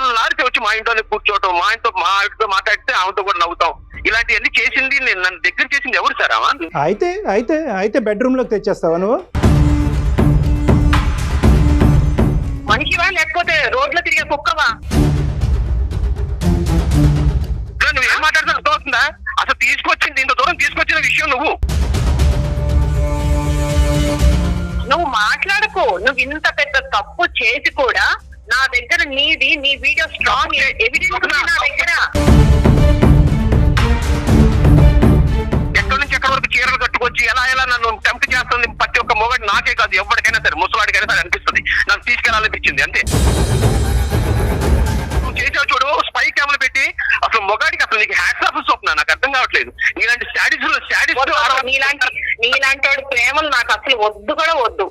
తెల్లారితే వచ్చి మా ఇంట్లోనే కూర్చోవటం, మా ఆవిడతో మాట్లాడితే ఆమెతో కూడా నవ్వుతాం, ఇలాంటివన్నీ చేసింది నన్ను దగ్గర చేసింది ఎవరు సార్? అయితే అయితే అయితే బెడ్రూమ్ లోకి తెచ్చేస్తావా నువ్వు? మనిషివా లేకపోతే రోడ్లో తిరిగే కుక్కవా? నువ్వు ఏం మాట్లాడుతున్నా అర్థమవుతుందా? అసలు తీసుకొచ్చింది ఇంత దూరం తీసుకొచ్చిన విషయం నువ్వు మాట్లాడకు. నువ్వు ఇంత పెద్ద తప్పు చేసి కూడా నా దగ్గర నీ వీడియో స్ట్రాంగ్ ఎవిడెన్స్ ఉంది నా దగ్గర. ఎక్కడి నుంచి ఎక్కడి వరకు చీరలు కట్టుకొచ్చి ఎలా నన్ను టెంప్ట్ చేస్తుంది ప్రతి ఒక్క మొగడు, నాకే కాదు ఎవరికైనా సరే, ముసలాడికైనా సరే అనిపిస్తుంది నాకు తీసుకెళ్లాలనిపించింది అంతే. నువ్వు చేసావు చూడు స్పై కెమెరా పెట్టి, అసలు మొగాడికి అసలు నీకు హ్యాట్స్ ఆఫ్ స్వప్న, నాకు అర్థం కావట్లేదు. నీలాంటి స్టాడిస్ట్ నీలాంటి వాడి ప్రేమలు నాకు అసలు వద్దు కూడా వద్దు.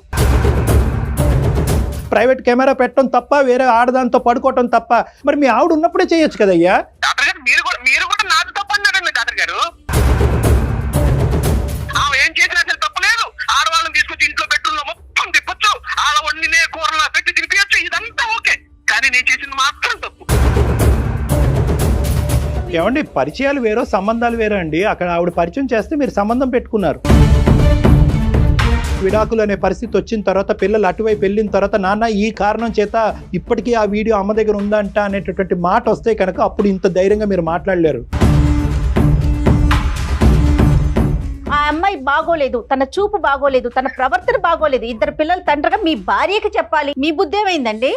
ప్రైవేట్ కెమెరా పెట్టడం తప్ప, వేరే ఆడదాంతో పడుకోవటం తప్ప, మరి మీ ఆవిడ ఉన్నప్పుడే చేయొచ్చు కదయ్యా. డాక్టర్ గారు మీరు కూడా నాకు తప్పు అన్నారండి డాక్టర్ గారు. ఆమె ఏం చేసినా సరే తప్పలేదు. ఆడవాళ్ళని తీసుకొచ్చి ఇంట్లో బెడ్రూమ్ లో మొత్తం తిప్పొచ్చు, ఆడ వండినే కూరలా పెట్టి తినిపించచ్చు, ఇదంతా ఓకే. కానీ నేను చేసింది మాత్రం తప్పు. ఏమండి, పరిచయాలు వేరో సంబంధాలు వేరో అండి. అక్కడ ఆవిడ పరిచయం చేస్తే మీరు సంబంధం పెట్టుకున్నారు. విడాకులు అనే పరిస్థితి వచ్చిన తర్వాత, పిల్లలు అటువైపు వెళ్ళిన తర్వాత, నాన్న ఈ కారణం చేత ఇప్పటికీ ఆ వీడియో అమ్మ దగ్గర ఉందంట అనేటటువంటి మాట వస్తే కనుక అప్పుడు ఇంత ధైర్యంగా మీరు మాట్లాడలేరు. ఆ అమ్మాయి బాగోలేదు, తన చూపు బాగోలేదు, తన ప్రవర్తన బాగోలేదు. ఇద్దరు పిల్లల తండ్రిగా మీ భార్యకి చెప్పాలి. మీ బుద్ధి ఏమైందండి?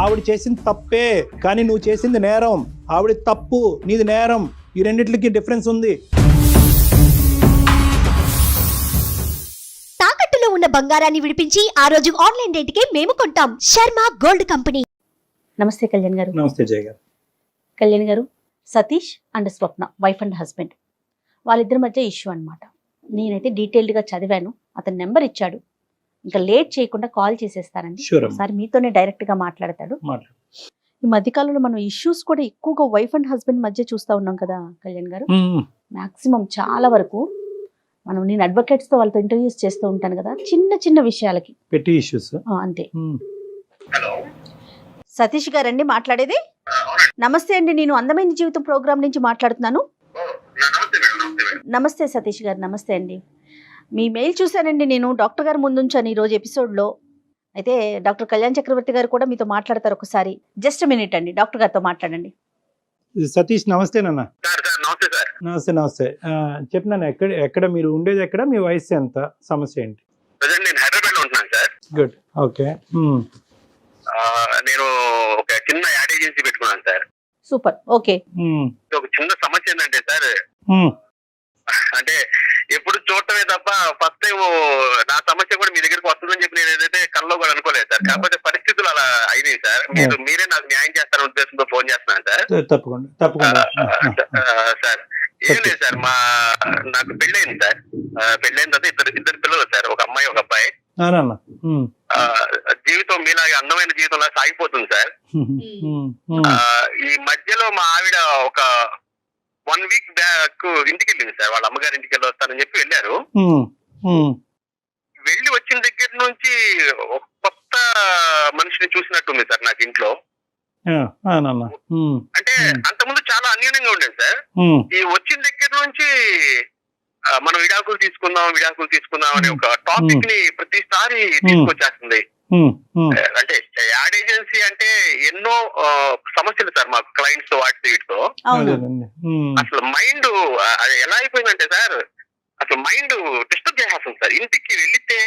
ఆవిడ చేసింది తప్పే, కానీ నువ్వు చేసింది నేరం. ఆవిడ తప్పు, నీది నేరం. ఈ రెండింటికి డిఫరెన్స్ ఉంది. తాకట్టులో ఉన్న బంగారాన్ని విడిపించి ఆ రోజు ఆన్లైన్ రేటుకే మేము కొంటాం. Sharma gold company. నమస్తే కళ్యాణ్ గారు. నమస్తే జయ గారు. కళ్యాణ్ గారు, Satish and Swapna wife and husband, వాళ్ళిద్దరి మధ్య ఇష్యూ అనమాట. నేనైతే డీటెయిల్డ్గా చదివాను. అతని నెంబర్ ఇచ్చాడు. ఇంకా లేట్ చేయకుండా కాల్ చేసేస్తానండి. ఒకసారి మీతోనే డైరెక్ట్గా మాట్లాడతాడు. ఈ మధ్యకాలంలో మనం ఇష్యూస్ కూడా ఎక్కువగా వైఫ్ అండ్ హస్బెండ్ మధ్య చూస్తూ ఉన్నాం కదా కళ్యాణ్ గారు. మాక్సిమం చాలా వరకు నేను అడ్వకేట్స్తో వాళ్ళతో ఇంటర్వ్యూస్ చేస్తూ ఉంటాను కదా, చిన్న చిన్న విషయాలకి పెట్టి ఇష్యూస్ అంతే. సతీష్ గారండి మాట్లాడేది? నమస్తే అండి, నేను అందమైన జీవితం ప్రోగ్రామ్ నుంచి మాట్లాడుతున్నాను. నమస్తే సతీష్ గారు. నమస్తే అండి. మీ మెయిల్ చూశానండి నేను, డాక్టర్ గారు ముందుంచాను ఈరోజు ఎపిసోడ్లో. అయితే డాక్టర్ కళ్యాణ్ చక్రవర్తి గారు కూడా మీతో మాట్లాడతారు ఒకసారి. జస్ట్ మినిట్ అండి, డాక్టర్ గారితో మాట్లాడండి. సతీష్ నమస్తే నాన్న. నమస్తే సార్. నమస్తే. చెప్పినాను, ఎక్కడ మీరు ఉండేది, ఎక్కడ, మీ వయసు ఎంత, సమస్య ఏంటి? నేను హైదరాబాద్ లో ఉంటున్నాను సార్. Good, okay. నేను ఒక చిన్న యాడ్ ఏజెన్సీ పెట్టుకున్నాను సార్. Super, okay. ఒక చిన్న సమస్య ఏంటంటే సార్, అంటే ఎప్పుడు చూడటమే తప్ప ఫస్ట్ టైం నా సమస్య కూడా మీ దగ్గరికి వస్తుందని చెప్పి నేను ఏదైతే కల్లో కూడా అనుకోలేదు సార్. కాకపోతే పరిస్థితులు అలా అయినాయి సార్. మీరే నాకు న్యాయం చేస్తారనే ఉద్దేశంతో ఫోన్ చేస్తున్నాను సార్. తప్పకుండా సార్. ఏం లేదు సార్, నాకు పెళ్ళయింది సార్. పెళ్ళైన తర్వాత ఇద్దరు పిల్లలు సార్, ఒక అమ్మాయి ఒక అబ్బాయి. జీవితం మీలాగే అందమైన జీవితంలా సాగిపోతుంది సార్. ఈ మధ్యలో మా ఆవిడ ఒక 1 వీక్ బ్యాక్ ఇంటికి వెళ్ళింది సార్. వాళ్ళ అమ్మగారి ఇంటికి వెళ్ళి వస్తానని చెప్పి వెళ్ళారు. వెళ్ళి వచ్చిన దగ్గర నుంచి ఒక కొత్త మనిషిని చూసినట్టుంది సార్ నాకు ఇంట్లో. అంటే అంతకుముందు చాలా అన్యోన్యంగా ఉండేది సార్. ఈ వచ్చిన దగ్గర నుంచి మనం విడాకులు తీసుకుందాం అనే ఒక టాపిక్ ని ప్రతిసారి తీసుకొచ్చేస్తుంది. అంటే యాడ్ ఏజెన్సీ అంటే ఎన్నో సమస్యలు సార్ మాకు, క్లయింట్స్ తో వీటితో. అసలు మైండ్ ఎలా అయిపోయిందంటే సార్, అసలు మైండ్ డిస్టర్బ్ చేసేస్తుంది సార్. ఇంటికి వెళితే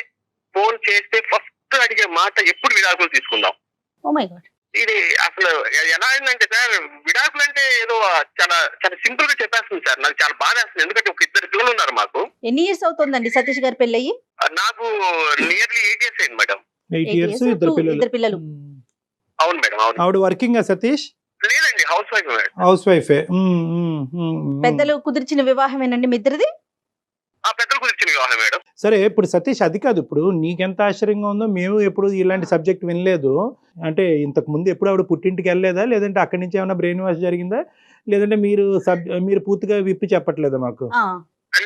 ఫోన్ చేస్తే ఫస్ట్ అడిగే మాట ఎప్పుడు విడాకులు తీసుకుందాం. ఇది అసలు ఎలా అయిందంటే సార్, విడాకులు అంటే ఏదో చాలా చాలా సింపుల్ గా చెప్పేస్తుంది సార్. నాకు చాలా బాధ వేస్తుంది. ఎందుకంటే ఒక 2 పిల్లలు ఉన్నారు మాకు. ఎన్ని ఇయర్స్ అవుతుందండి సతీష్ గారి పెళ్ళయి? నాకు నియర్లీ 8 years అయింది మేడం. 8 years, ఇద్దరు పిల్లలు. అవును మేడం. అవును. ఆవిడ వర్కింగ్ సతీష్? లేదండి, హౌస్ వైఫ్ మేడం. హౌస్ వైఫే. పెద్దలు కుదిర్చిన వివాహమేనండి మీ ఇద్దరిది? పెద్దలు కుదిర్చిన వివాహం మేడం. సరే, ఇప్పుడు సతీష్ అది కాదు, ఇప్పుడు నీకెంత ఆశ్చర్యంగా ఉందో, మేము ఎప్పుడు ఇలాంటి సబ్జెక్ట్ వినలేదు. అంటే ఇంతకు ముందు ఎప్పుడు ఆవిడ పుట్టింటికి వెళ్ళలేదా, లేదంటే అక్కడి నుంచి ఏమైనా బ్రెయిన్ వాష్ జరిగిందా, లేదంటే మీరు పూర్తిగా విప్పి చెప్పట్లేదా మాకు?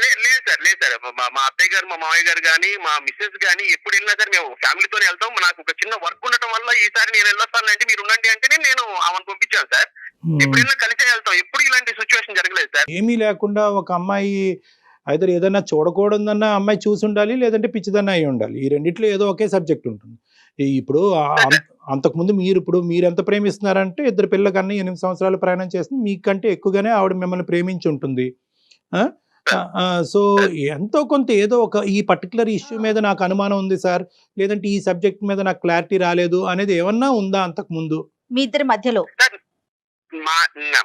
లేదు సార్. మా అత్తయ్య గారు, మా మామయ్య గారు కానీ, మా మిస్సెస్ కానీ ఎప్పుడు వెళ్ళినా సరే మేము ఫ్యామిలీతోనే వెళ్తాం. నాకు ఒక చిన్న వర్క్ ఉండటం వల్ల ఈసారి నేను వెళ్ళొస్తానండి, మీరు ఉండండి అంటేనే నేను ఆమెను పంపించాను సార్. ఎప్పుడు వెళ్ళినా కలిసే వెళ్తాం. ఎప్పుడు ఇలాంటి సిచ్యువేషన్ జరగలేదు సార్. ఏమీ లేకుండా ఒక అమ్మాయి అయితే ఏదైనా చూడకూడదన్న అమ్మాయి చూసి ఉండాలి, లేదంటే పిచ్చిదన్న అయి ఉండాలి. ఈ రెండిట్లో ఏదో ఒకే సబ్జెక్ట్ ఉంటుంది. ఇప్పుడు అంతకుముందు మీరు ఎంత ప్రేమిస్తున్నారంటే ఇద్దరు పిల్లల కన్నా 8 సంవత్సరాలు ప్రయాణం చేస్తుంది, మీకంటే ఎక్కువగానే ఆవిడ మిమ్మల్ని ప్రేమించి ఉంటుంది. సో ఎంతో కొంత ఏదో ఒక ఈ పర్టికులర్ ఇష్యూ మీద నాకు అనుమానం ఉంది సార్, లేదంటే ఈ సబ్జెక్ట్ మీద నాకు క్లారిటీ రాలేదు అనేది ఏమన్నా ఉందా అంతకు ముందు మీ ఇద్దరి మధ్యలో?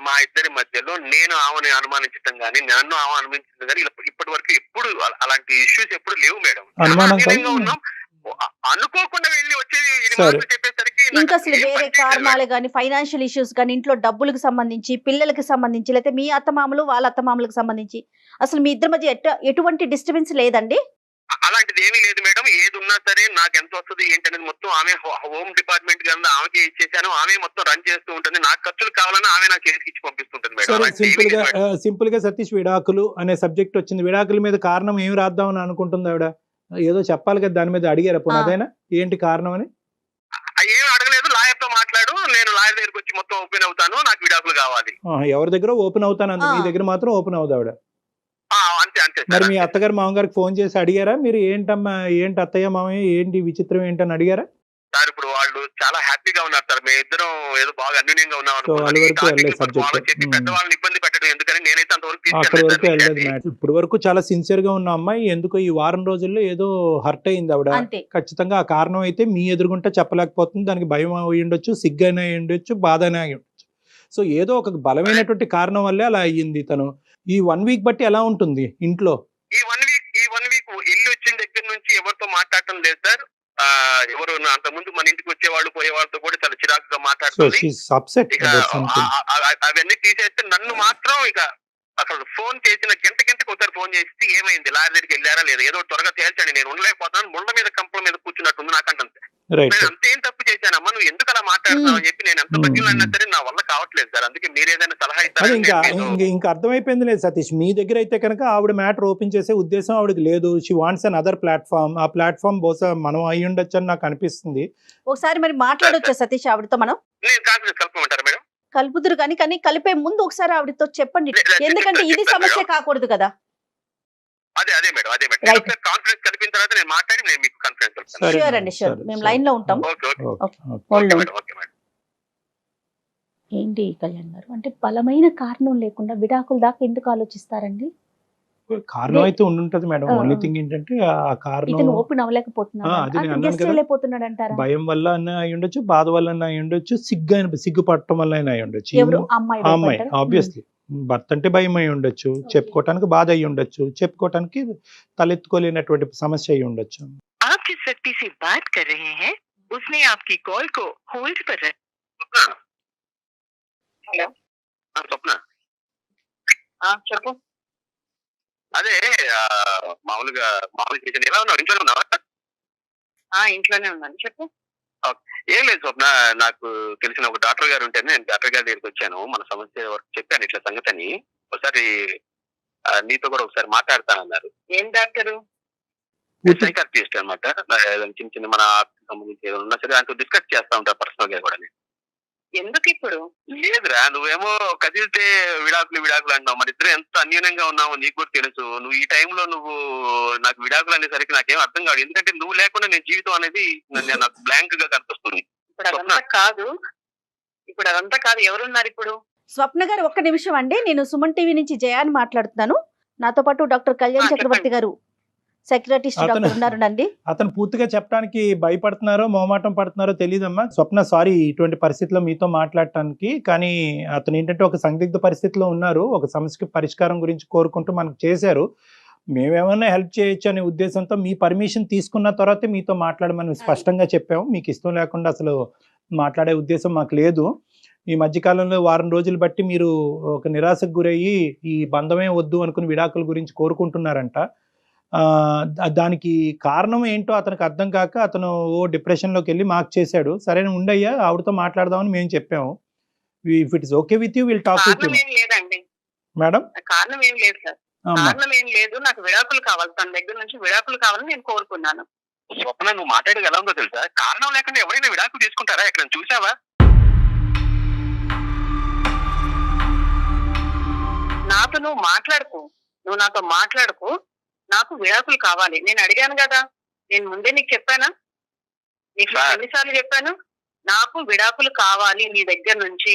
మా ఇద్దరి మధ్యలో నేను ఆమెను అనుమానించడం కానీ, నన్ను ఆమె అనుమానించడం కానీ ఇప్పటి వరకు ఎప్పుడు అలాంటి ఇష్యూస్ ఎప్పుడు లేవు మేడం. ఉన్నాం, అనుకోకుండా వెళ్ళి వచ్చేది చెప్పేసరికి ఇంకా అసలు వేరే కారణాలు కానీ, ఫైనాన్షియల్ ఇష్యూస్ కానీ, ఇంట్లో డబ్బులకు సంబంధించి, పిల్లలకి సంబంధించి, లేకపోతే మీ అత్తమామలు వాళ్ళ అత్తమామలకు సంబంధించి అసలు మీ ఇద్దరి మధ్య ఎటువంటి డిస్టర్బెన్స్ లేదండి? అలాంటిది ఏమీ లేదు మేడం. ఏది ఉన్నా సరే నాకు ఎంత వస్తుంది ఏంటనేది మొత్తం ఆమె హోమ్ డిపార్ట్మెంట్ కింద ఆమెకి ఇచ్చేసాను. ఆమె మొత్తం రన్ చేస్తూ ఉంటుంది. నాకు ఖర్చులు కావాలన్నా ఆమె నాకు చేతికి ఇచ్చి పంపిస్తుంటుంది మేడం. సింపుల్ గా సతీష్ విడాకులు అనే సబ్జెక్ట్ వచ్చింది. విడాకుల మీద కారణం ఏమి రాద్దామని అనుకుంటుంది ఆవిడ? ఏదో చెప్పాలి కదా, దాని మీద అడిగారా పునాదైనా ఏంటి కారణం అని? ఏం అడగలేదు. లాయర్ తో మాట్లాడు, నేను లాయర్ దగ్గరికి వచ్చి మొత్తం ఓపెన్ అవుతాను, నాకు విడాకులు కావాలి. ఎవరి దగ్గర ఓపెన్ అవుతాను అంత, మీ దగ్గర మాత్రం ఓపెన్ అవుతుంది ఆవిడ. అంతే అంతే. మరి మీ అత్తగారు మామగారికి ఫోన్ చేసి అడిగారా మీరు, ఏంటమ్మా ఏంటి అత్తయ్య మామయ్య ఏంటి విచిత్రం ఏంటని అడిగారా? సార్ ఇప్పుడు వాళ్ళు చాలా హ్యాపీగా ఉన్నారు సార్. మేము ఇద్దరం ఏదో బాగా అన్యూన్యంగా ఉన్నాం. పెద్దవాళ్ళని ఇబ్బంది పెట్టడం ఎందుకని నేనైతే అక్కడి వరకు వెళ్ళలేదు. ఇప్పుడు వరకు చాలా సిన్సియర్ గా ఉన్న అమ్మాయి ఎందుకో ఈ వారం రోజుల్లో ఏదో హర్ట్ అయింది ఆవిడ. ఖచ్చితంగా ఆ కారణం అయితే మీ ఎదురుగుంటే చెప్పలేకపోతుంది. దానికి భయం అయి ఉండొచ్చు, సిగ్గైనా అయి ఉండొచ్చు, బాధ అయినా అయి ఉండొచ్చు. సో ఏదో ఒక బలమైనటువంటి కారణం వల్లే అలా అయ్యింది. తను ఈ 1 వీక్ బట్టి ఎలా ఉంటుంది ఇంట్లో? ఈ వన్ వీక్ వెళ్ళి వచ్చిన దగ్గర నుంచి ఎవరితో మాట్లాడటం లేదు సార్. ఎవరు అంతకుముందు మన ఇంటికి వచ్చేవాళ్ళు పోయే వాళ్ళతో కూడా చాలా చిరాకుగా మాట్లాడుతుంది. అవన్నీ తీసేస్తే నన్ను మాత్రం ఇక అసలు ఫోన్ చేసిన గంటకు ఒకసారి ఫోన్ చేసి ఏమైంది, లాయర్ దగ్గరికి వెళ్ళారా లేదా, ఏదో త్వరగా తేల్చండి, నేను ఉండలేకపోతాను, ముళ్ళ మీద కంపల మీద కూర్చున్నట్టుంది నాకంటే. నేను అంతేం తప్పు చేశానమ్మా, నువ్వు ఎందుకు అలా మాట్లాడుతున్నావు అని చెప్పి నేను ఎంత బతికినా సరే నా వల్ల కావట్లేదు సార్. అందుకే మీరు ఏదైనా సలహా ఇస్తారు. ఇంకా అర్థమైపోయింది లేదు సతీష్, మీ దగ్గర అయితే కనుక ఆవిడ మ్యాటర్ ఓపెన్ చేసే ఉద్దేశం ఆవిడకి లేదు. She wants an other platform. ఆ ప్లాట్ఫామ్ బహుశా మనం అయి ఉండొచ్చు అని నాకు అనిపిస్తుంది. ఒకసారి మరి మాట్లాడొచ్చా సతీష్ ఆవిడతో? మనం నేను కాన్ఫరెన్స్ కలపమంటారా మేడం? కలుపుదురు కానీ కలిపే ముందు ఒకసారి ఆవిడతో చెప్పండి, ఎందుకంటే ఇది సమస్య కాకూడదు కదా. అదే మేడం కాన్ఫరెన్స్ కలిపిన తర్వాత నేను మాట్లాడి నేను మీకు కాన్ఫరెన్స్. షూర్ అండి, షూర్. మేము లైన్ లో ఉంటాం. ఏంటి కళ్యాణ్ గారు, అంటే బలమైన కారణం లేకుండా విడాకుల దాకా ఎందుకు ఆలోచిస్తారండి? కారణం అయితే ఉండుంటది మేడం. ఓన్లీ థింగ్ ఏంటంటే ఆ కారణం ఓపెన్ అవ్వలేకపోతున్నాడు అంటారా? భయం వల్ల అయి ఉండొచ్చు, బాధ వల్ల అయి ఉండొచ్చు, సిగ్గుపడటం వల్ల అయి ఉండొచ్చు. అమ్మాయి ఆబ్వియస్లీ భర్త అంటే భయం అయి ఉండొచ్చు, చెప్పుకోవటానికి బాధ అయి ఉండొచ్చు, చెప్పుకోవటానికి తలెత్తుకోలేనటువంటి సమస్య అయి ఉండొచ్చు. చెప్పు. అదే మామూలుగా చేసాను. ఎలా ఉన్నావు? ఇంట్లోనే ఉన్నావా? ఇంట్లోనే ఉన్నాను. చెప్పు. ఏం లేదు స్వప్న, నాకు తెలిసిన ఒక డాక్టర్ గారు ఉంటేనే నేను డాక్టర్ గారి దగ్గరికి వచ్చాను. మన సమస్య వరకు చెప్పాను ఇట్లా సంగతి అని. ఒకసారి నీతో కూడా ఒకసారి మాట్లాడతానన్నారు. ఏం డాక్టరు? సైకాట్రిస్ట్ అనమాట. చిన్న చిన్న మన సంబంధించి ఏదైనా ఉన్నా సరే ఆయనతో డిస్కస్ చేస్తా ఉంటారు పర్సనల్ గా కూడా. ఎందుకు ఇప్పుడు? లేదురా, నువ్వేమో కదిలితే విడాకులు అంటావు. మన ఇద్దరు ఎంత అన్యూనంగా ఉన్నావో నీకు కూడా తెలుసు. నువ్వు ఈ టైంలో నువ్వు నాకు విడాకులు అనేసరికి నాకేం అర్థం కాదు. ఎందుకంటే నువ్వు లేకుండా నేను జీవితం అనేది నాకు బ్లాంక్ గా కనిపిస్తుంది. ఇప్పుడు అదంతా కాదు. ఎవరున్నారు ఇప్పుడు? స్వప్న గారు, ఒక్క నిమిషం అండి. నేను సుమన్ టీవీ నుంచి జయాని మాట్లాడుతున్నాను. నాతో పాటు డాక్టర్ కళ్యాణ్ చక్రవర్తి గారు, సైకియాట్రిస్ట్ డాక్టర్ ఉన్నారండి. అతను పూర్తిగా చెప్పడానికి భయపడుతున్నారో మొహమాటం పడుతున్నారో తెలియదమ్మా. స్వప్న సారీ ఇటువంటి పరిస్థితిలో మీతో మాట్లాడటానికి. కానీ అతను ఏంటంటే ఒక సందిగ్ధ పరిస్థితిలో ఉన్నారు. ఒక సమస్యకి పరిష్కారం గురించి కోరుకుంటూ మనకు చేశారు. మేమేమన్నా హెల్ప్ చేయొచ్చు అనే ఉద్దేశంతో మీ పర్మిషన్ తీసుకున్న తర్వాతే మీతో మాట్లాడమని స్పష్టంగా చెప్పాము. మీకు ఇష్టం లేకుండా అసలు మాట్లాడే ఉద్దేశం మాకు లేదు. ఈ మధ్యకాలంలో వారం రోజులు బట్టి మీరు ఒక నిరాశకు గురయ్యి ఈ బంధమే వద్దు అనుకుని విడాకుల గురించి కోరుకుంటున్నారంట. దానికి కారణం ఏంటో అతనికి అర్థం కాక అతను డిప్రెషన్లోకి వెళ్ళి మాకు చేశాడు. సరే ఉండయ్యా, ఆవిడతో మాట్లాడదామని మేము చెప్పాము. If it is okay with you will talk with you. లేదండి మేడం, కారణం ఏం లేదు సార్. అమ్మా కారణం ఏం లేదు, నాకు విడాకులు కావాలి, తన దగ్గర నుంచి విడాకులు కావాలని నేను కోరుకున్నాను. స్వప్న నువ్వు మాట్లాడేది ఎలా ఉందో తెలుసా? కారణం లేకుండా ఎవరైనా విడాకులు తీసుకుంటారా? ఎక్కడ చూసావా? నాతో నువ్వు మాట్లాడుకో, నువ్వు నాతో మాట్లాడుకో. నాకు విడాకులు కావాలి, నేను అడిగాను కదా, నేను ముందే నీకు చెప్పానా? నీకు ఎన్నిసార్లు చెప్పాను? నాకు విడాకులు కావాలి నీ దగ్గర నుంచి.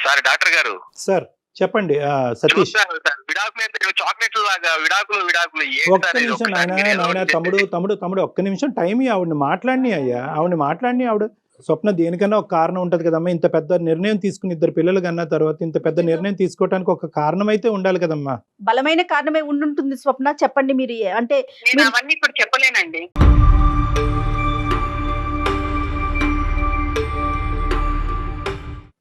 సార్ డాక్టర్ గారు సార్ చెప్పండి సతీష్. చూస్తాను సార్, విడాకులు చాక్లెట్లు లాగా విడాకులు ఏంటి ఒక్క సార్ ఇది? నిమిషం ఒక్కసారి నాయన మీరు ఏదో నాయన ఒకటి తమ్ముడు తమ్ముడు తమ్ముడు ఒక్క నిమిషం టైం ఆవిడని మాట్లాడిని అయ్యా, ఆవిడని మాట్లాడిని. ఆవిడ స్వప్న దేనికన్నా ఒక కారణం ఉంటది కదమ్మా. ఇంత పెద్ద నిర్ణయం తీసుకుని 2 పిల్లలు కన్నా తర్వాత ఇంత పెద్ద నిర్ణయం తీసుకోవడానికి ఒక కారణం అయితే ఉండాలి కదమ్మా. బలమైన కారణమే ఉండుంటుంది స్వప్న, చెప్పండి మీరు. అంటే నేను అవన్నీ ఇప్పుడు చెప్పలేనండి.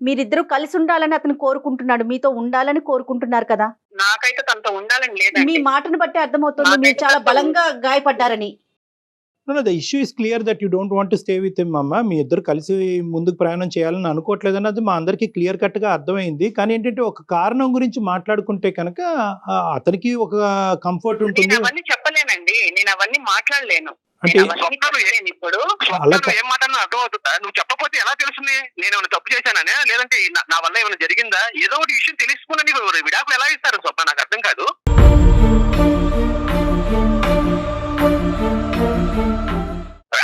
మీరిద్దరూ కలిసి ఉండాలని అతను కోరుకుంటున్నాడు, మీతో ఉండాలని కోరుకుంటున్నారు కదా. నాకైతే తనతో ఉండాలని లేదండి. మీ మాటను బట్టి అర్థమవుతుంది మీరు చాలా బలంగా గాయపడ్డారని. The issue is clear that you don't want to stay with him అమ్మ. మీ ఇద్దరు కలిసి ముందుకు ప్రయాణం చేయాలని అనుకోవట్లేదు అన్నది మా అందరికీ క్లియర్ కట్ గా అర్థమైంది. కానీ ఏంటంటే ఒక కారణం గురించి మాట్లాడుకుంటే కనుక అతనికి ఒక కంఫర్ట్ నేను ఉంటుంది. అవన్నీ చెప్పలేనండి, నేను అవన్నీ మాట్లాడలేను. అంటే నేను అవన్నీ చెప్పలేను ఇప్పుడు. అలా స్వప్న ఏం మాట్లాడినా అర్థం అవుతుందా? నువ్వు చెప్పకపోతే ఎలా తెలుస్తుంది నేను ఏమైనా తప్పు చేశాననే, లేదంటే నా వల్ల ఏమైనా జరిగిందా? ఏదో ఒకటి విషయం తెలుసుకుని విడాకులు ఎలా ఇస్తారు స్వప్న? నాకు అర్థం కాదు.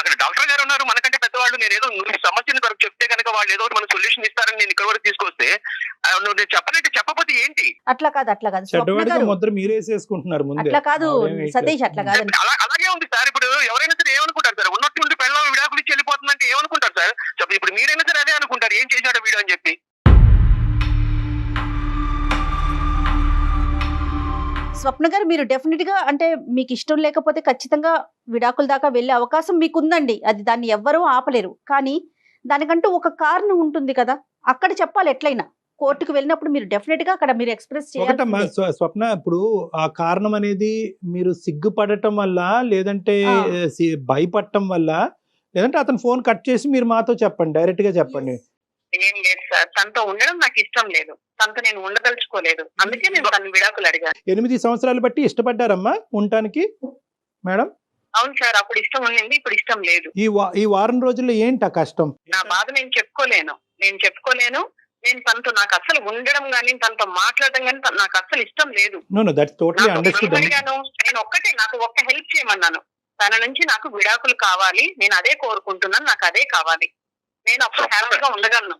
అక్కడ డాక్టర్ గారు ఉన్నారు, మనకంటే పెద్దవాళ్ళు. నేను ఏదో నువ్వు సమస్యని వరకు చెప్తే కనుక వాళ్ళు ఏదో ఒకటి మన సొల్యూషన్ ఇస్తారని నేను ఇక్కడ వరకు తీసుకొస్తే నువ్వు నేను చెప్పనంటే చెప్పకపోతే ఏంటి? అట్లా కాదు స్వప్న చెడ్డవాడిగా గారు, ముద్ర మీరేసేసుకుంటున్నారు ముందే. అట్లా కాదు ఆవిడేం సతీష్, అట్లా కాదు. అలాగే ఉంది సార్. ఇప్పుడు ఎవరైనా సరే ఏమనుకుంటారు సార్? ఉన్నట్టుండి పెళ్ళం విడాకులు ఇచ్చి వెళ్ళిపోతుందంటే ఏమనుకుంటారు సార్? ఇప్పుడు మీరైనా సరే అదే అనుకుంటారు, ఏం చేశాడో వీడు అని చెప్పి. స్వప్న గారు, మీరు డెఫినెట్ గా అంటే మీకు ఇష్టం లేకపోతే ఖచ్చితంగా విడాకుల దాకా వెళ్ళే అవకాశం మీకుందండి. అది దాన్ని ఎవ్వరూ ఆపలేరు. కానీ దానికంటూ ఒక కారణం ఉంటుంది కదా, అక్కడ చెప్పాలి. ఎట్లయినా కోర్టుకు వెళ్ళినప్పుడు మీరు డెఫినెట్ గా అక్కడ మీరు ఎక్స్ప్రెస్ ఒకటమ్మా చేయాలి. స్వప్న, ఇప్పుడు ఆ కారణం అనేది మీరు సిగ్గుపడటం వల్ల, లేదంటే భయపడటం వల్ల, లేదంటే అతను ఫోన్ కట్ చేసి మీరు మాతో చెప్పండి, డైరెక్ట్ గా చెప్పండి. ఏం లేదు సార్, తనతో ఉండడం నాకు ఇష్టం లేదు, తనతో నేను ఉండదలుచుకోలేదు, అందుకే నేను తన విడాకులు అడిగాను. 8 సంవత్సరాలు బట్టి ఇష్టపడ్డారమ్మా ఉండటానికి మేడం? అవును సార్, అప్పుడు ఇష్టం ఉండింది, ఇప్పుడు ఇష్టం లేదు. ఈ వారం రోజుల్లో ఏంటి ఆ కష్టం? నా బాధ నేను చెప్పుకోలేను. నేను తనతో నాకు అసలు ఉండడం గానీ, తనతో మాట్లాడడం గానీ నాకు అసలు ఇష్టం లేదు. No that's totally understood. నేను నాకు ఒక్క హెల్ప్ చేయమన్నాను, తన నుంచి నాకు విడాకులు కావాలి, నేను అదే కోరుకుంటున్నాను, నాకు అదే కావాలి, నేను అప్పుడు హ్యాపీగా ఉండగలను.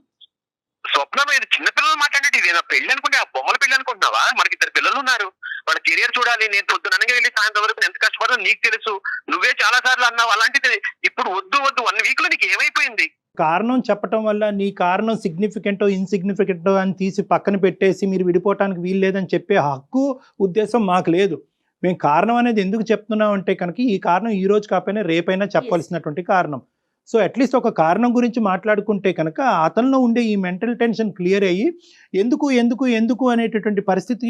స్వప్న ఇది చిన్నపిల్లలు మాట్లాడేది, ఇదేనా పెళ్లి అనుకుంటే ఆ బొమ్మల పెళ్లి అనుకుంటున్నావా? మనకి 2 పిల్లలు ఉన్నారు, వాళ్ళ కెరియర్ చూడాలి. నేను పొద్దుననగా వెళ్ళి సాయంత్రం వరకు ఎంత కష్టపడో నీకు తెలుసు, నువ్వే చాలా సార్లు అన్నావు. అలాంటిది ఇప్పుడు వద్దు 1 వీక్ లో నీకు ఏమైపోయింది? కారణం చెప్పటం వల్ల నీ కారణం సిగ్నిఫికెంటో ఇన్సిగ్నిఫికెంటో అని తీసి పక్కన పెట్టేసి మీరు విడిపోవటానికి వీలు లేదని చెప్పే హక్కు ఉద్దేశం మాకు లేదు. మేము కారణం అనేది ఎందుకు చెప్తున్నాం అంటే కనుక ఈ కారణం ఈ రోజు కాకపోయినా రేపైనా చెప్పాల్సినటువంటి కారణం. సో అట్లీస్ట్ ఒక కారణం గురించి మాట్లాడుకుంటే కనుక అతనిలో ఉండే ఈ మెంటల్ టెన్షన్ క్లియర్ అయ్యి ఎందుకు ఎందుకు ఎందుకు అనేటటువంటి పరిస్థితి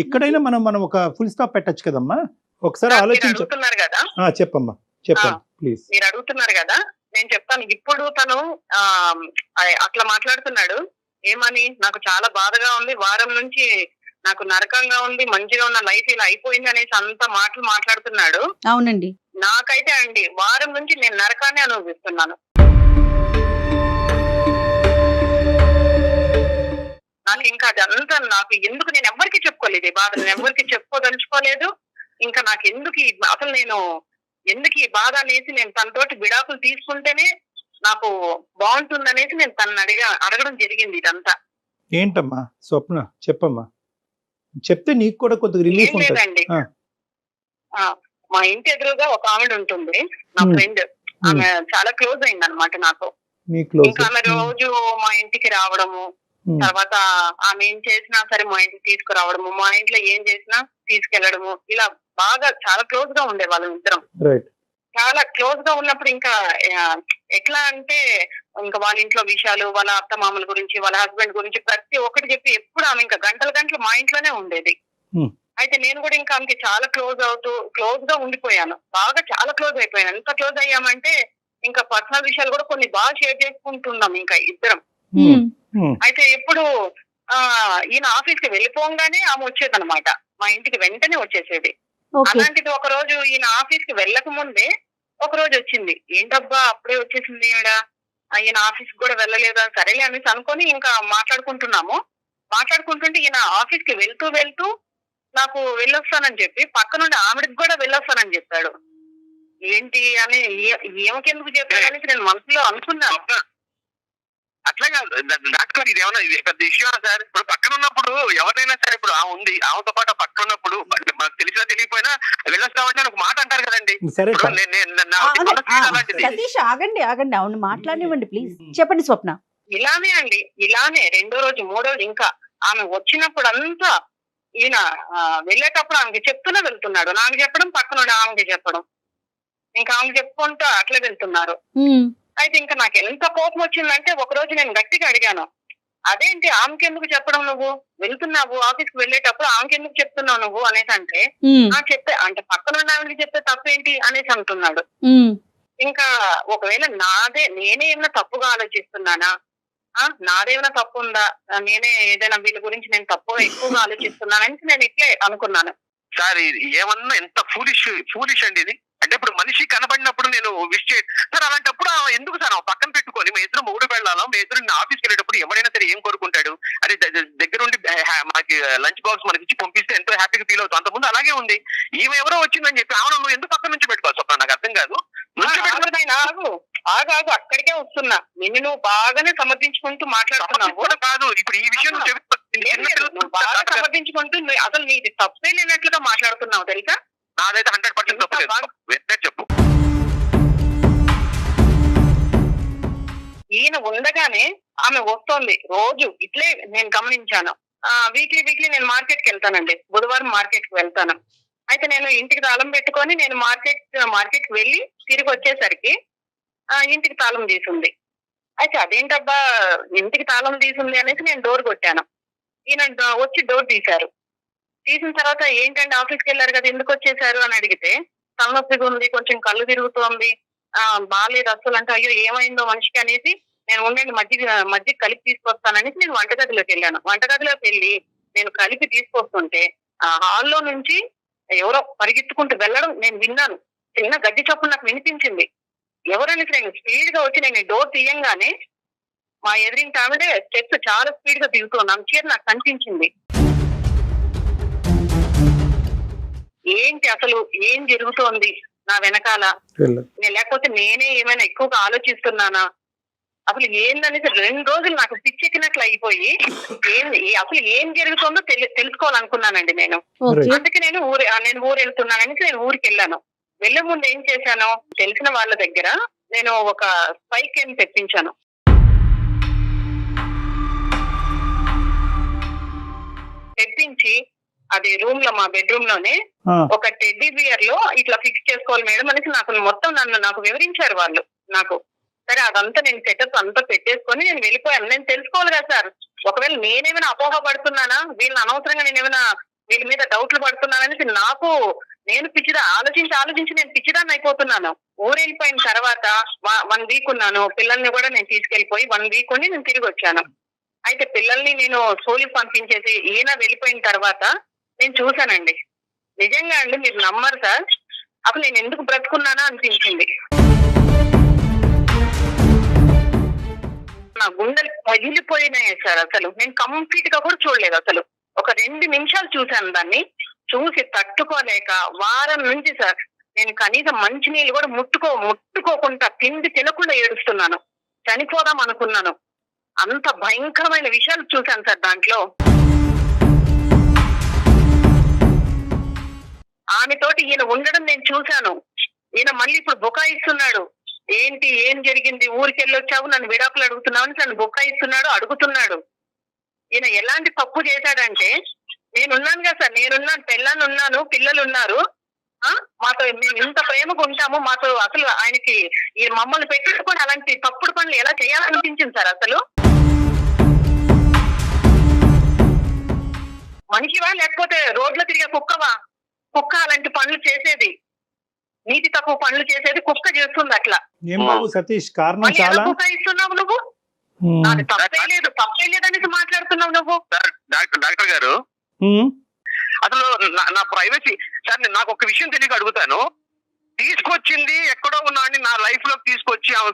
ఎక్కడైనా మనం ఒక ఫుల్ స్టాప్ పెట్టచ్చు కదమ్మా. ఒకసారి ఆలోచించు. కదా, చెప్పమ్మా, చెప్పండి ప్లీజ్. మీరు అడుగుతున్నారు కదా, నేను చెప్తాను. ఇప్పుడు తను అట్లా మాట్లాడుతున్నాడు ఏమని, నాకు చాలా బాధగా ఉంది, వారం నుంచి నాకు నరకంగా ఉంది, మంచిగా ఉన్న లైఫ్ ఇలా అయిపోయింది అనేసి అంత మాటలు మాట్లాడుతున్నాడు. అవునండి, నాకైతే అండి వారం నుంచి నేను నరకాన్ని అనుభవిస్తున్నాను. నాకు ఇంకా అదంతా నాకు ఎందుకు, నేను ఎవరికి చెప్పుకోలేదు ఈ బాధ, నేను ఎవరికి చెప్పుకోదలుచుకోలేదు. ఇంకా నాకు అసలు నేను ఎందుకు ఈ బాధ అనేసి నేను తనతోటి విడాకులు తీసుకుంటేనే నాకు బాగుంటుంది అనేసి నేను తనని అడగడం జరిగింది. ఇదంతా ఏంటమ్మా స్వప్న, చెప్పమ్మా, చెప్తే నీకు కూడా కొద్దిగా రిలీఫ్ ఉంటుంది. లేదండి, మా ఇంటి ఎదురుగా ఒక ఆవిడ ఉంటుంది, నా ఫ్రెండ్. ఆమె చాలా క్లోజ్ అయింది అనమాట నాతో. ఇంకా ఆమె రోజు మా ఇంటికి రావడము, తర్వాత ఆమె ఏం చేసినా సరే మా ఇంటికి తీసుకురావడము, మా ఇంట్లో ఏం చేసినా తీసుకెళ్లడము, ఇలా బాగా చాలా క్లోజ్ గా ఉండే వాళ్ళం ఇద్దరం. చాలా క్లోజ్ గా ఉన్నప్పుడు ఇంకా ఎట్లా అంటే ఇంకా వాళ్ళ ఇంట్లో విషయాలు, వాళ్ళ అత్త మామల గురించి, వాళ్ళ హస్బెండ్ గురించి ప్రతి ఒక్కటి చెప్పి ఎప్పుడు ఆమె ఇంకా గంటలు మా ఇంట్లోనే ఉండేది. అయితే నేను కూడా ఇంకా ఆమెకి చాలా క్లోజ్ గా ఉండిపోయాను, బాగా చాలా క్లోజ్ అయిపోయాను. ఎంత క్లోజ్ అయ్యామంటే ఇంకా పర్సనల్ విషయాలు కూడా కొన్ని బాగా షేర్ చేసుకుంటున్నాం ఇంకా ఇద్దరం. అయితే ఎప్పుడు ఈయన ఆఫీస్ కి వెళ్ళిపోగానే ఆమె వచ్చేదన్నమాట, మా ఇంటికి వెంటనే వచ్చేసేది. అలాంటిది ఒక రోజు ఈయన ఆఫీస్ కి వెళ్ళక ముందే ఒక రోజు వచ్చింది. ఏంటబ్బా అప్పుడే వచ్చేసింది ఈవిడ, ఈయన ఆఫీస్ కూడా వెళ్ళలేదా, సరేలే అనేసి అనుకొని ఇంకా మాట్లాడుకుంటుంటే ఈయన ఆఫీస్ కి వెళ్తూ నాకు వెళ్ళొస్తానని చెప్పి పక్క నుండి ఆవిడకి కూడా వెళ్ళొస్తానని చెప్పాడు. ఏంటి అని ఏమకెందుకు చెప్పాడు అనేసి నేను మనసులో అనుకున్నాను. అట్లా కాదు డాక్టర్, ఇది ఏమన్నా పెద్ద ఇష్యూ సార్? ఇప్పుడు పక్కన ఉన్నప్పుడు ఎవరైనా సరే, ఇప్పుడు ఉంది ఆమెతో పాటు పక్కన ఉన్నప్పుడు మనకు తెలిసినా తెలియకపోయినా వెళ్ళొస్తామంటే ఒక మాట అంటారు కదండి. సతీష్ ఆగండి అవును మాట్లాడివ్వండి ప్లీజ్. చెప్పండి స్వప్న. ఇలానే రెండో రోజు మూడో రోజు ఇంకా ఆమె వచ్చినప్పుడు అంతా ఈయన వెళ్ళేటప్పుడు ఆమెకి చెప్తూనే వెళ్తున్నాడు. నాకు చెప్పడం, పక్కన ఆమెకి చెప్పడం, ఇంకా ఆమెకి చెప్పుకుంటూ అట్లా వెళ్తున్నారు. అయితే ఇంకా నాకు ఎంత కోపం వచ్చిందంటే ఒక రోజు నేను గట్టిగా అడిగాను, అదేంటి ఆమెకి ఎందుకు చెప్పడం, నువ్వు వెళ్తున్నావు ఆఫీస్ కి వెళ్ళేటప్పుడు ఆమెకి ఎందుకు చెప్తున్నావు నువ్వు అనేసి అంటే, చెప్తే అంటే పక్కన ఆమెకి చెప్తే తప్పేంటి అనేసి అంటున్నాడు. ఇంకా ఒకవేళ నేనే ఏమైనా తప్పుగా ఆలోచిస్తున్నానా, నాదేమైనా తప్పు ఉందా, నేనే ఏదైనా వీళ్ళ గురించి నేను తప్పుగా ఎక్కువగా ఆలోచిస్తున్నానని నేను ఇట్లే అనుకున్నాను. సార్ ఏమన్నా ఎంత ఫూలిష్ అండి ఇది. అంటే ఇప్పుడు మనిషి కనబడినప్పుడు నేను విష్ సార్, అలాంటప్పుడు ఎందుకు సార్ పక్కన పెట్టుకొని మీ ఇద్దరు మూడు వెళ్ళాలో, మీ ఇద్దరు ఆఫీస్కి వెళ్ళేటప్పుడు ఎవరైనా సరే ఏం కోరుకుంటాడు, అది దగ్గర ఉండి మనకి లంచ్ బాక్స్ మనకి ఇచ్చి పంపిస్తే ఎంతో హ్యాపీగా ఫీల్ అవుతాం. అంతకుముందు అలాగే ఉంది. ఈమె ఎవరో వచ్చిందని చెప్పి ఆమె నువ్వు ఎందుకు పక్కన నుంచి పెట్టుకోవాలి స్వప్న, నాకు అర్థం కాదు. ఆగు అక్కడికే వస్తున్నా, నిన్ను నువ్వు బాగానే సమర్థించుకుంటూ మాట్లాడుతున్నావు కాదు. ఇప్పుడు ఈ విషయం బాగా సమర్థించుకుంటూ అసలు నీది తప్పే లేనట్లుగా మాట్లాడుతున్నావు తెలుసా. నాదైతే 100% తప్పలేదు, చెప్పు. ఈయన ఉండగానే ఆమె వస్తోంది రోజు ఇట్లే నేను గమనించాను. వీక్లీ నేను మార్కెట్ కి వెళ్తానండి, బుధవారం మార్కెట్ కి వెళ్తాను. అయితే నేను ఇంటికి తాళం పెట్టుకొని నేను మార్కెట్ కి వెళ్ళి తిరిగి వచ్చేసరికి ఇంటికి తాళం తీసుంది. అయితే అదేంటబ్బా ఇంటికి తాళం తీసుంది అనేసి నేను డోర్ కొట్టాను. ఈయన వచ్చి డోర్ తీశారు. తీసిన తర్వాత ఏంటంటే ఆఫీస్కి వెళ్ళారు కదా ఎందుకు వచ్చేసారు అని అడిగితే, తలనొప్పిగా ఉంది, కొంచెం కళ్ళు తిరుగుతోంది, బాగాలేదు అసలు అంటే, అయ్యో ఏమైందో మనిషికి అనేసి నేను ఉండండి మధ్య కలిపి తీసుకొస్తాననేసి నేను వంటగదిలోకి వెళ్ళాను. వంటగదిలోకి వెళ్ళి నేను కలిపి తీసుకొస్తుంటే హాల్లో నుంచి ఎవరో పరిగెత్తుకుంటూ వెళ్ళడం నేను విన్నాను. చిన్న గడ్డి చప్పుడు నాకు వినిపించింది. ఎవరనేసి నేను స్పీడ్ గా వచ్చి నేను డోర్ తీయంగానే మా ఎదురింటి ఆవిడ స్టెప్స్ చాలా స్పీడ్ గా దిగుతున్నాను. చీర నాకు కనిపించింది. ఏంటి అసలు ఏం జరుగుతోంది నా వెనకాల, లేకపోతే నేనే ఏమైనా ఎక్కువగా ఆలోచిస్తున్నానా, అసలు ఏందనేసి 2 రోజులు నాకు పిచ్చెక్కినట్లు అయిపోయి అసలు ఏం జరుగుతుందో తెలుసుకోవాలనుకున్నానండి నేను. అందుకే నేను ఊరు వెళ్తున్నాననేసి నేను ఊరికి వెళ్ళాను. వెళ్లే ముందు ఏం చేశాను, తెలిసిన వాళ్ళ దగ్గర నేను ఒక స్పై కేమ్ తెప్పించాను. తెప్పించి అది రూమ్ లో మా బెడ్రూమ్ లోనే ఒక టెడ్డీ బియర్ లో ఇట్లా ఫిక్స్ చేసుకోవాలి మేడం అనేసి నాకు వివరించారు వాళ్ళు నాకు. సరే అదంతా నేను సెటప్ అంతా పెట్టేసుకొని నేను వెళ్ళిపోయాను. నేను తెలుసుకోవాలి కదా సార్, ఒకవేళ నేనేమైనా అపోహ పడుతున్నానా, వీళ్ళని అనవసరంగా నేనేమైనా వీళ్ళ మీద డౌట్లు పడుతున్నాననేసి నేను ఆలోచించి నేను పిచ్చిదాన్ని అయిపోతున్నాను. ఊరు వెళ్ళిపోయిన తర్వాత 1 వీక్ ఉన్నాను. పిల్లల్ని కూడా నేను తీసుకెళ్లిపోయి 1 వీక్ ఉండి నేను తిరిగి వచ్చాను. అయితే పిల్లల్ని నేను స్కూల్కి పంపించేసి ఈయన వెళ్ళిపోయిన తర్వాత నేను చూశానండి. నిజంగా అండి మీరు నమ్మరు సార్, అసలు నేను ఎందుకు బ్రతుకున్నానా అనిపించింది. నా గుండెలు పగిలిపోయినాయి సార్. అసలు నేను కంప్లీట్ గా కూడా చూడలేదు. అసలు ఒక 2 నిమిషాలు చూశాను. దాన్ని చూసి తట్టుకోలేక వారం నుంచి సార్ నేను కనీసం మంచినీళ్ళు కూడా ముట్టుకోకుండా తిండి తినకుండా ఏడుస్తున్నాను. చనిపోదాం అనుకున్నాను. అంత భయంకరమైన విషయాలు చూశాను సార్ దాంట్లో. ఆమెతోటి ఈయన ఉండడం నేను చూశాను. ఈయన మళ్ళీ ఇప్పుడు బుకాయిస్తున్నాడు. ఏంటి ఏం జరిగింది, ఊరికి వెళ్ళొచ్చావు, నన్ను విడాకులు అడుగుతున్నావు అని నన్ను బుకాయిస్తున్నాడు, అడుగుతున్నాడు. ఈయన ఎలాంటి తప్పు చేశాడంటే, నేనున్నాను కదా సార్, నేనున్నాను, పెళ్ళాన్ని ఉన్నాను, పిల్లలు ఉన్నారు, మాతో మేము ఇంత ప్రేమగా ఉంటాము, మాతో అసలు ఆయనకి ఈ మమ్మల్ని పెట్టుకొని అలాంటి తప్పుడు పనులు ఎలా చేయాలనిపించింది సార్. అసలు మనిషివా లేకపోతే రోడ్లో తిరిగే కుక్కవా? కుక్క అలాంటి పనులు చేసేది, నీతి తక్కువ పనులు చేసేది కుక్క చేస్తుంది అట్లా. ఏం బాబు సతీష్, కారణం చాలా కుక్క ఇస్తున్నావు నువ్వు. నాకు తప్పే లేదు అనేసి మాట్లాడుతున్నావు నువ్వు. సార్ డాక్టర్ గారు అసలు నా ప్రైవసీ సార్, నాకు ఒక విషయం తెలియక అడుగుతాను. తీసుకొచ్చింది ఎక్కడో ఉన్నాని నా లైఫ్ లోకి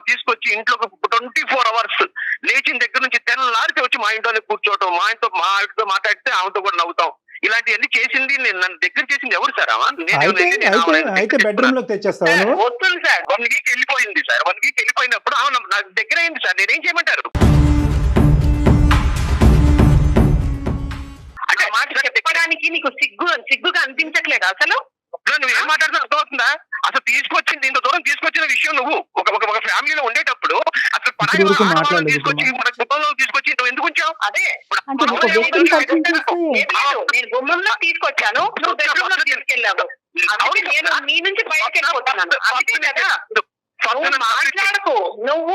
తీసుకొచ్చి ఇంట్లో 24 hours లేచిన దగ్గర నుంచి తెల్లారితే వచ్చి మా ఇంట్లోనే కూర్చోవటం, మా ఇంట్లో మాట్లాడితే ఆమెతో కూడా నవ్వుతాం, ఇలాంటివన్నీ చేసింది నన్ను దగ్గర చేసింది ఎవరు సార్? అయితే బెడ్రూమ్ లోకి తెచ్చేస్తాను. వస్తుంది సార్, 1 week వెళ్ళిపోయింది సార్. 1 week వెళ్ళిపోయినప్పుడు ఆమె నా దగ్గర అయింది సార్. నేనేం చేయమంటారు? అంటే మాట చెప్పడానికి నీకు సిగ్గుగా అనిపించట్లేదు అసలు? నువ్వు ఏం మాట్లాడుతున్నా అర్థమవుతుందా? అసలు తీసుకొచ్చింది ఇంత దూరం తీసుకొచ్చిన విషయం నువ్వు ఒక ఫ్యామిలీలో ఉండేటప్పుడు అసలు తీసుకొచ్చి మన కుటుంబంలో తీసుకొచ్చి నువ్వు ఎందుకు ఉంచావు? అదే నేను గుమ్మంలో తీసుకొచ్చాను, నువ్వు బెడ్రూమ్ లో తీసుకెళ్ళావు. నేను నీ నుంచి బయటకు వెళ్ళిపోతున్నాను. అందుకే కదా మాట్లాడకు. నువ్వు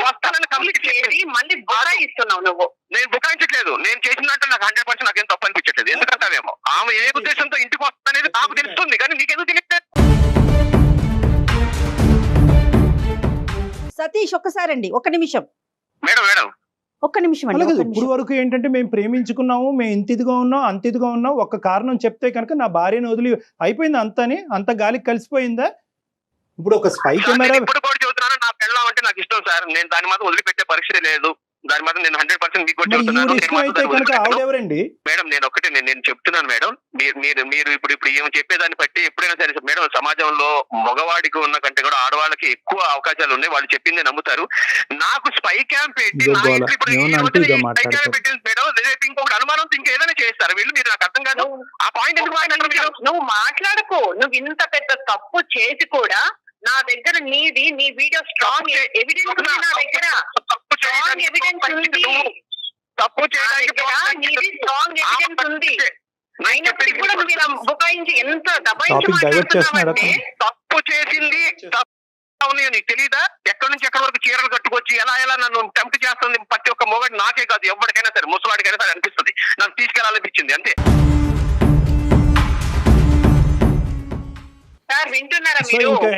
మళ్ళీ బుకాయిస్తున్నావు. నువ్వు నేను బుకాయించట్లేదు. నేను చేసినట్టు నాకు 100% నాకేం తప్పు అనిపించట్లేదు. ఎందుకంటావేమో ఆమె ఏ ఉద్దేశంతో ఇంటికి వస్తుందనేది నాకు తెలుస్తుంది, కానీ నీకెందుకు తెలియదు? సతీష్ ఒక్కసారండి, ఒక్క నిమిషం. మేడం ఒక్క నిమిషం అండి. అలాగే ఇప్పుడు వరకు ఏంటంటే మేము ప్రేమించుకున్నాము, మేము ఇంత ఇదిగా ఉన్నాం, అంత ఇదిగా ఉన్నాం, ఒక కారణం చెప్తే కనుక నా భార్యను వదిలి అయిపోయింది అంత గాలికి కలిసిపోయిందా? ఇప్పుడు ఒక స్పై కెమెరా ఇప్పుడు కూడా చెబుతున్నాను, నా పెళ్ళం అంటే నాకు ఇష్టం సార్. నేను దాని మాత్రం వదిలిపెట్టే పరిస్థితి లేదు. దాని మాత్రం నేను 100% మీకు కూడా చెబుతున్నాను. మేడం నేను చెప్తున్నాను మేడం, మీరు ఇప్పుడు ఏమో చెప్పేదాన్ని బట్టి ఎప్పుడైనా సరే మేడం, సమాజంలో మగవాడికి ఉన్న కంటే కూడా ఆడవాళ్ళకి ఎక్కువ అవకాశాలు ఉన్నాయి. వాళ్ళు చెప్పింది నమ్ముతారు. నాకు స్పై క్యాంప్ పెట్టి నా ఇంట్లో ఇప్పుడు స్పై క్యాంప్ పెట్టింది మేడం. రేపు ఇంకొకటి అనుమానంతో ఇంకేదైనా చేస్తారు వీళ్ళు. మీరు నాకు అర్థం కాదు. ఆ పాయింట్ ఎందుకు మాట్లాడరు? నువ్వు మాట్లాడకు. నువ్వు ఇంత పెద్ద తప్పు చేసి కూడా నా దగ్గర నీ వీడియో స్ట్రాంగ్ ఎవిడెన్స్ ఉంది. నా దగ్గర స్ట్రాంగ్ ఎవిడెన్స్ ఉంది. తప్పు చేయడానికి నీది స్ట్రాంగ్ ఎవిడెన్స్ ఉంది. అయినప్పటికీ కూడా నువ్వు ఇలా బుకాయించి ఎంత దబాయించి తప్పు చేసింది నీకు తెలీదా? ఎక్కడి నుంచి ఎక్కడి వరకు చీరలు కట్టుకొచ్చి ఎలా నన్ను టెంప్ట్ చేస్తుంది ప్రతి ఒక్క మొగడు. నాకే కాదు, ఎవరికైనా సరే, ముసలాడికైనా సరే అనిపిస్తుంది. నన్ను తీసుకెళ్లాలనిపించింది అంతే.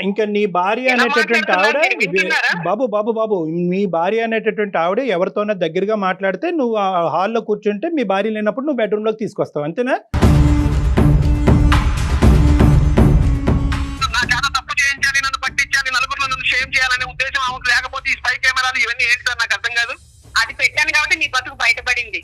ఇంకా నీ భార్య అనేటటువంటి ఆవిడ బాబు మీ భార్య అనేటటువంటి ఆవిడ ఎవరితోనో దగ్గరగా మాట్లాడితే నువ్వు ఆ హాల్లో కూర్చుంటే మీ భార్య లేనప్పుడు నువ్వు బెడ్రూమ్ లోకి తీసుకొస్తావు, అంతేనా? చాలా తప్పు చేయించాలి, నన్ను పట్టించాలి, నలుగురిలో నన్ను షేమ్ చేయాలనే ఉద్దేశం ఆమెకు లేకపోతే ఈ స్పై కెమెరాలు ఇవన్నీ ఏంటి సార్? నాకు అర్థం కాదు. అది పెట్టాను కాబట్టి నీ బతుకు బయటపడింది.